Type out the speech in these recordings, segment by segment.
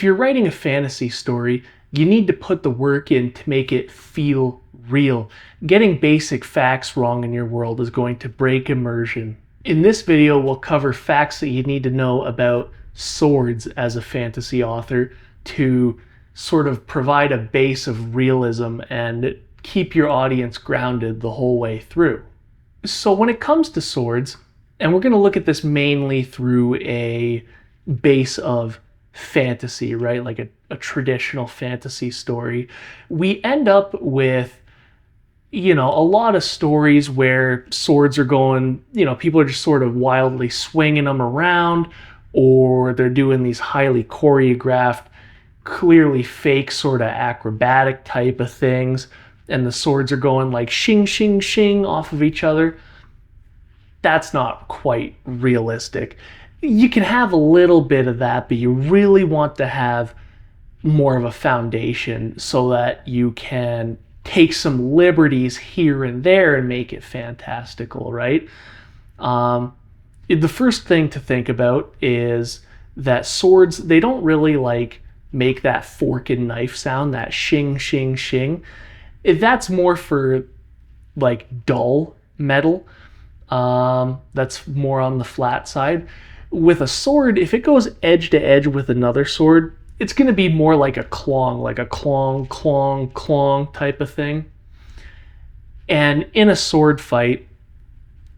if you're writing a fantasy story, you need to put the work in to make it feel real. Getting basic facts wrong in your world is going to break immersion. In this video, we'll cover facts that you need to know about swords as a fantasy author to sort of provide a base of realism and keep your audience grounded the whole way through. So when it comes to swords, and we're going to look at this mainly through a base of fantasy, right? Like a traditional fantasy story, we end up with, a lot of stories where swords are going, people are just sort of wildly swinging them around, or they're doing these highly choreographed, clearly fake sort of acrobatic type of things, and the swords are going like shing, shing, shing off of each other. That's not quite realistic. You can have a little bit of that, but you really want to have more of a foundation so that you can take some liberties here and there and make it fantastical, right? The first thing to think about is that swords, they don't really make that fork and knife sound, that shing, shing, shing. That's more for dull metal. That's more on the flat side. With a sword, if it goes edge to edge with another sword, it's going to be more like a clong, clong, clong type of thing. And in a sword fight,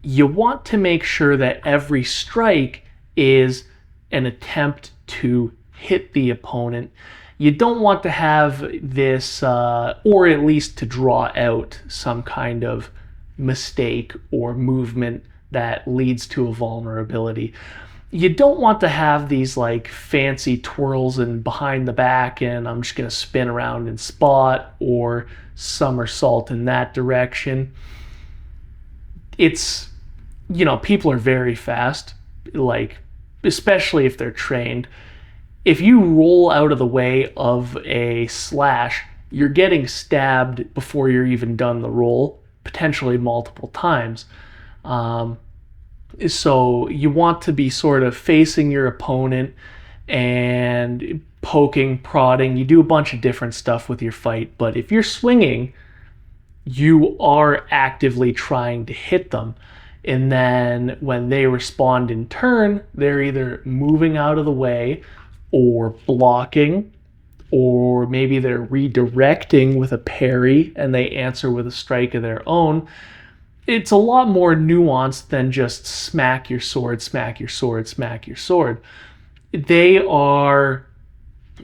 you want to make sure that every strike is an attempt to hit the opponent. You don't want to have this, or at least to draw out some kind of mistake or movement that leads to a vulnerability. You don't want to have these fancy twirls and behind the back and I'm just going to spin around and spot or somersault in that direction. It's, people are very fast, especially if they're trained. If you roll out of the way of a slash, you're getting stabbed before you're even done the roll, potentially multiple times. So you want to be sort of facing your opponent and poking, prodding. You do a bunch of different stuff with your fight, but if you're swinging, you are actively trying to hit them. And then when they respond in turn, they're either moving out of the way or blocking, or maybe they're redirecting with a parry and they answer with a strike of their own. It's a lot more nuanced than just smack your sword, smack your sword, smack your sword.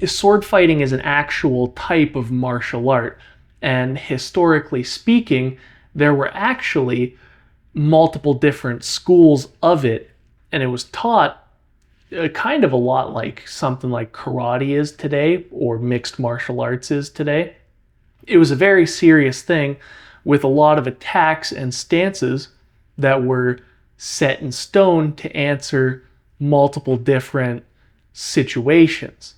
Sword fighting is an actual type of martial art. And historically speaking, there were actually multiple different schools of it. And it was taught kind of a lot like something like karate is today, or mixed martial arts is today. It was a very serious thing with a lot of attacks and stances that were set in stone to answer multiple different situations.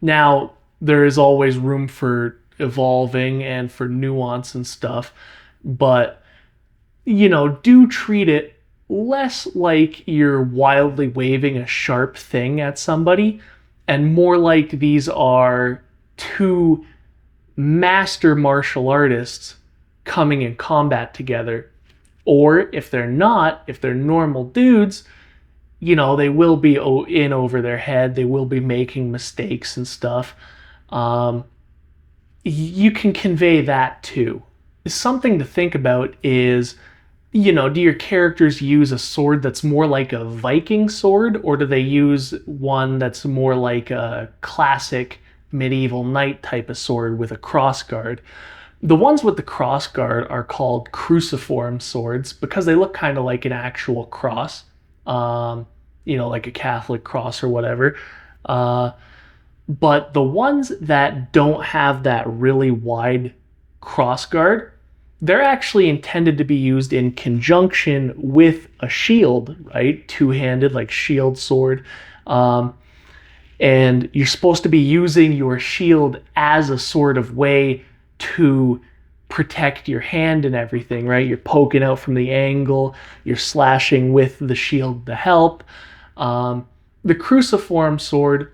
Now, there is always room for evolving and for nuance and stuff, but, do treat it less like you're wildly waving a sharp thing at somebody and more like these are two master martial artists coming in combat together. Or if they're not, if they're normal dudes, they will be in over their head. They will be making mistakes and stuff. You can convey that too. Something to think about is, do your characters use a sword that's more like a Viking sword, or do they use one that's more like a classic medieval knight type of sword with a crossguard? The ones with the crossguard are called cruciform swords because they look kind of like an actual cross, like a Catholic cross or whatever. But the ones that don't have that really wide crossguard, they're actually intended to be used in conjunction with a shield, right? Two-handed, like shield sword. And you're supposed to be using your shield as a sort of way to protect your hand and everything, right? You're poking out from the angle, you're slashing with the shield to help. The cruciform sword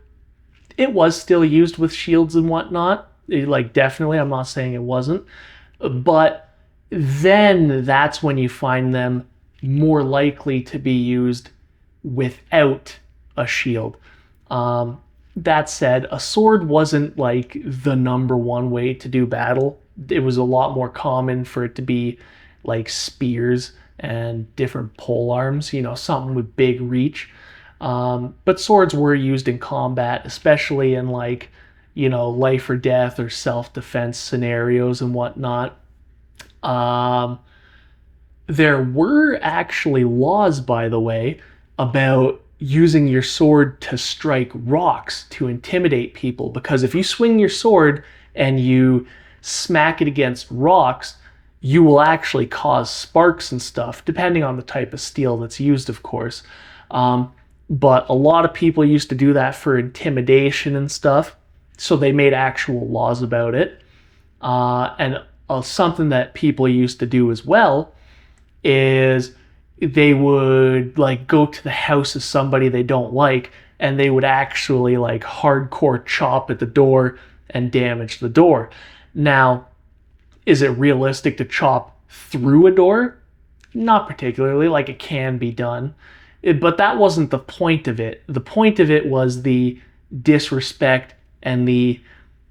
It was still used with shields and whatnot. Like, definitely, I'm not saying it wasn't. But then that's when you find them more likely to be used without a shield. That said, a sword wasn't like the number one way to do battle. It was a lot more common for it to be like spears and different pole arms, something with big reach. But swords were used in combat, especially in like, life or death or self-defense scenarios and whatnot. Um, there were actually laws, by the way, about using your sword to strike rocks to intimidate people. Because if you swing your sword and you smack it against rocks, you will actually cause sparks and stuff, depending on the type of steel that's used, of course. But a lot of people used to do that for intimidation and stuff. So they made actual laws about it. And something that people used to do as well is they would like go to the house of somebody they don't like, and they would actually like hardcore chop at the door and damage the door. Now, is it realistic to chop through a door? Not particularly. Like, it can be done. But that wasn't the point of it. The point of it was the disrespect and the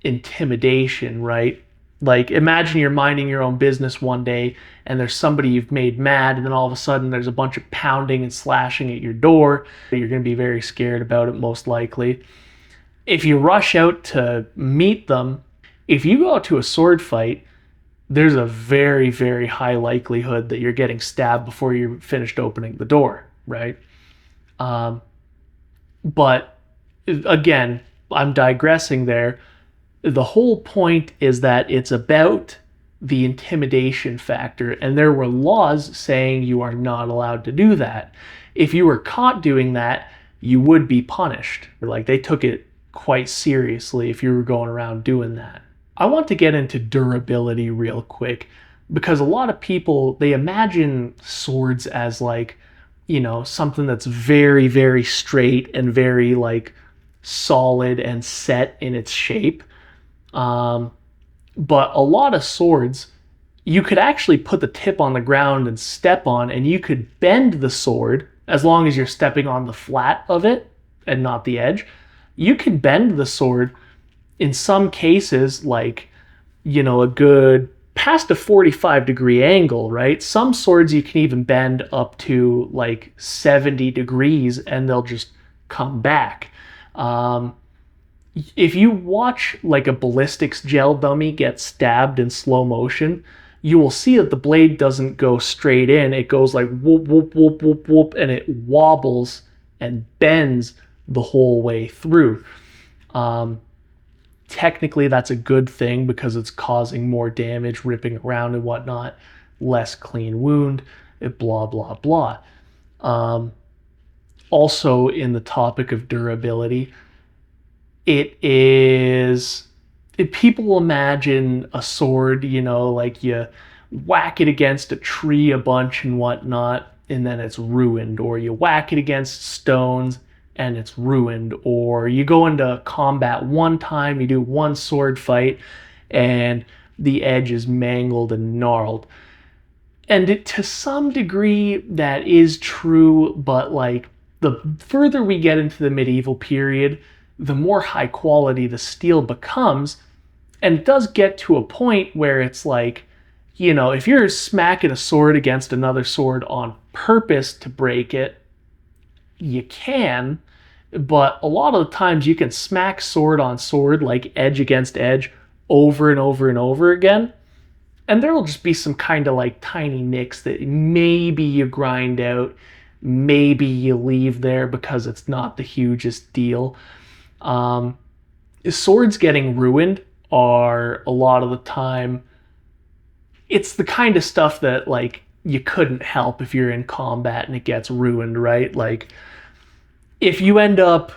intimidation, right? Like, imagine you're minding your own business one day and there's somebody you've made mad, and then all of a sudden there's a bunch of pounding and slashing at your door. You're going to be very scared about it, most likely. If you rush out to meet them, if you go out to a sword fight, there's a very, very high likelihood that you're getting stabbed before you're finished opening the door, right? But again, I'm digressing there. The whole point is that it's about the intimidation factor, and there were laws saying you are not allowed to do that. If you were caught doing that, you would be punished. Like, they took it quite seriously if you were going around doing that. I want to get into durability real quick, because a lot of people, they imagine swords as like, something that's very, very straight and very like solid and set in its shape. But a lot of swords, you could actually put the tip on the ground and step on, and you could bend the sword as long as you're stepping on the flat of it and not the edge. You can bend the sword in some cases, like, a good past a 45-degree angle, right? Some swords you can even bend up to like 70 degrees and they'll just come back. If you watch like a ballistics gel dummy get stabbed in slow motion, you will see that the blade doesn't go straight in. It goes like whoop, whoop, whoop, whoop, whoop, and it wobbles and bends the whole way through. Technically, that's a good thing because it's causing more damage, ripping around and whatnot, less clean wound, blah, blah, blah. Also, in the topic of durability, people imagine a sword, like you whack it against a tree a bunch and whatnot, and then it's ruined, or you whack it against stones and it's ruined, or you go into combat one time, you do one sword fight, and the edge is mangled and gnarled. And to some degree, that is true, but like, the further we get into the medieval period, the more high quality the steel becomes, and it does get to a point where it's like, if you're smacking a sword against another sword on purpose to break it, you can, but a lot of the times you can smack sword on sword, like edge against edge, over and over and over again, and there will just be some kind of like tiny nicks that maybe you grind out, maybe you leave there because it's not the hugest deal. Swords getting ruined are a lot of the time, it's the kind of stuff that like you couldn't help if you're in combat and it gets ruined, right? Like, if you end up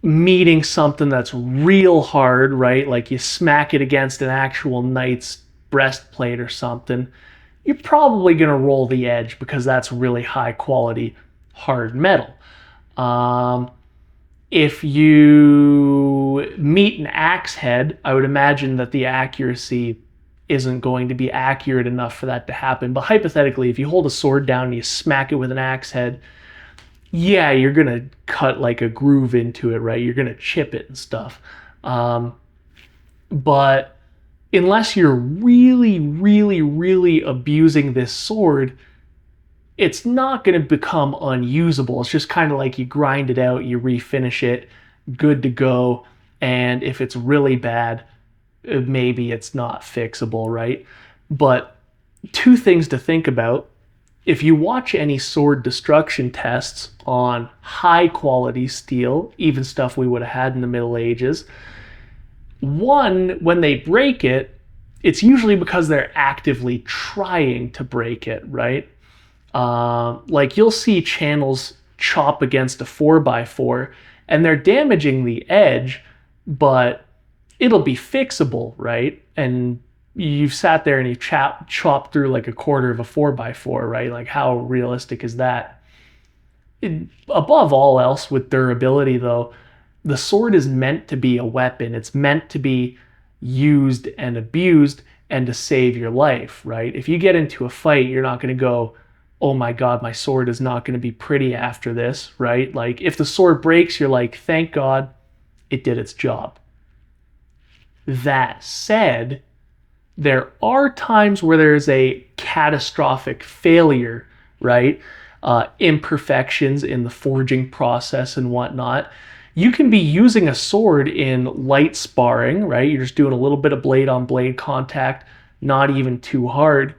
meeting something that's real hard, right? Like you smack it against an actual knight's breastplate or something, you're probably going to roll the edge because that's really high quality hard metal. If you meet an axe head, I would imagine that the accuracy isn't going to be accurate enough for that to happen. But hypothetically, if you hold a sword down and you smack it with an axe head, yeah, you're going to cut like a groove into it, right? You're going to chip it and stuff. But unless you're really, really, really abusing this sword, it's not going to become unusable. It's just kind of like you grind it out, you refinish it, good to go. And if it's really bad, maybe it's not fixable, right? But two things to think about. If you watch any sword destruction tests on high quality steel, even stuff we would have had in the Middle Ages, one, when they break it, it's usually because they're actively trying to break it, right? Like you'll see channels chop against a 4x4 and they're damaging the edge, but it'll be fixable, right? And you've sat there and you chopped through like a quarter of a 4x4, right? Like how realistic is that? Above all else with durability though, the sword is meant to be a weapon. It's meant to be used and abused and to save your life, right? If you get into a fight, you're not going to go, oh my God, my sword is not going to be pretty after this, right? Like if the sword breaks, you're like, thank God it did its job. That said, there are times where there's a catastrophic failure, right? Imperfections in the forging process and whatnot. You can be using a sword in light sparring, right? You're just doing a little bit of blade on blade contact, not even too hard.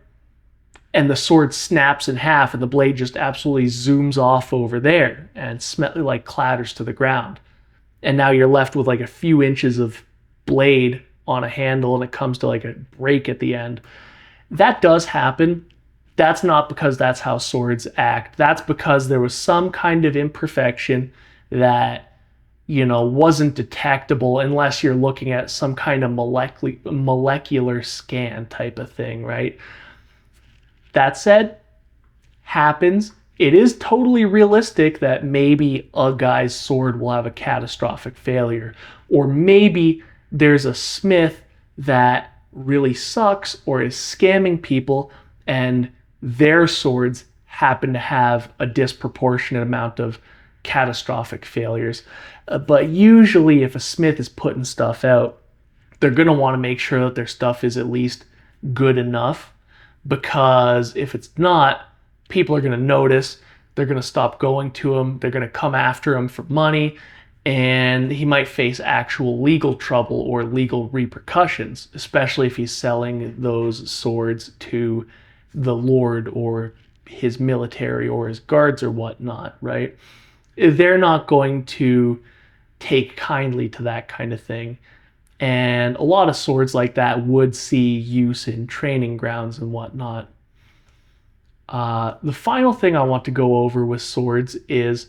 And the sword snaps in half and the blade just absolutely zooms off over there and like clatters to the ground. And now you're left with like a few inches of blade on a handle and it comes to like a break at the end. That does happen. That's not because that's how swords act. That's because there was some kind of imperfection that, wasn't detectable unless you're looking at some kind of molecular scan type of thing, right? That said, happens. It is totally realistic that maybe a guy's sword will have a catastrophic failure, or maybe there's a smith that really sucks or is scamming people and their swords happen to have a disproportionate amount of catastrophic failures. But usually if a smith is putting stuff out, they're going to want to make sure that their stuff is at least good enough, because if it's not, people are going to notice, they're going to stop going to him, they're going to come after him for money, and he might face actual legal trouble or legal repercussions, especially if he's selling those swords to the lord or his military or his guards or whatnot, right? They're not going to take kindly to that kind of thing. And a lot of swords like that would see use in training grounds and whatnot. The final thing I want to go over with swords is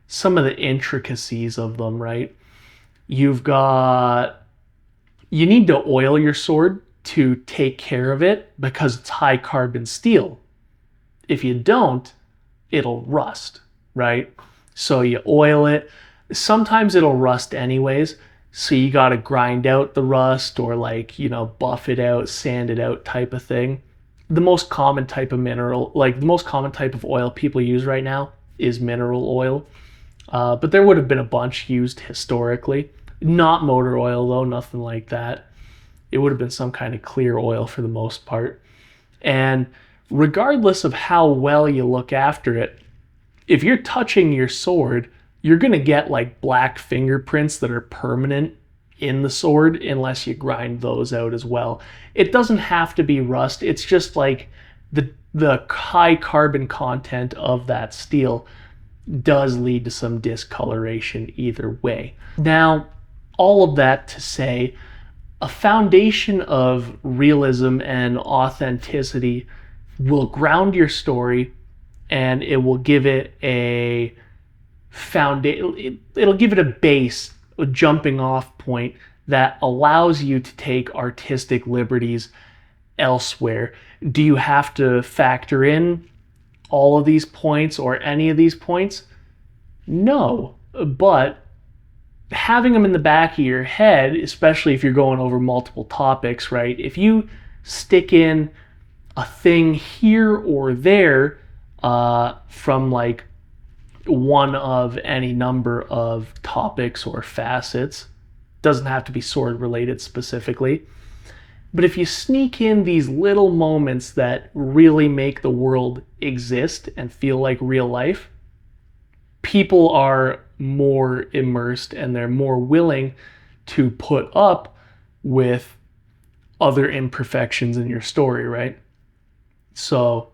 some of the intricacies of them, right? You need to oil your sword to take care of it because it's high carbon steel. If you don't, it'll rust, right? So you oil it. Sometimes it'll rust anyways, so you got to grind out the rust or buff it out, sand it out type of thing. The most common type of oil people use right now is mineral oil. But there would have been a bunch used historically. Not motor oil though, nothing like that. It would have been some kind of clear oil for the most part. And regardless of how well you look after it, if you're touching your sword, you're going to get like black fingerprints that are permanent in the sword unless you grind those out as well. It doesn't have to be rust. It's just like the high carbon content of that steel does lead to some discoloration either way. Now, all of that to say, a foundation of realism and authenticity will ground your story, and it will give it a it'll give it a base, a jumping off point that allows you to take artistic liberties elsewhere. Do you have to factor in all of these points or any of these points? No, but having them in the back of your head, especially if you're going over multiple topics, right? If you stick in a thing here or there from like one of any number of topics or facets, doesn't have to be sword related specifically, but if you sneak in these little moments that really make the world exist and feel like real life, people are more immersed and they're more willing to put up with other imperfections in your story, right? So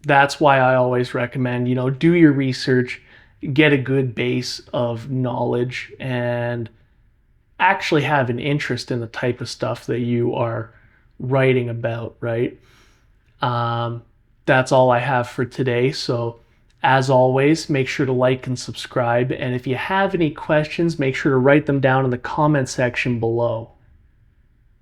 that's why I always recommend, do your research, get a good base of knowledge, and actually have an interest in the type of stuff that you are writing about, right? That's all I have for today. So as always, make sure to like and subscribe. And if you have any questions, make sure to write them down in the comment section below.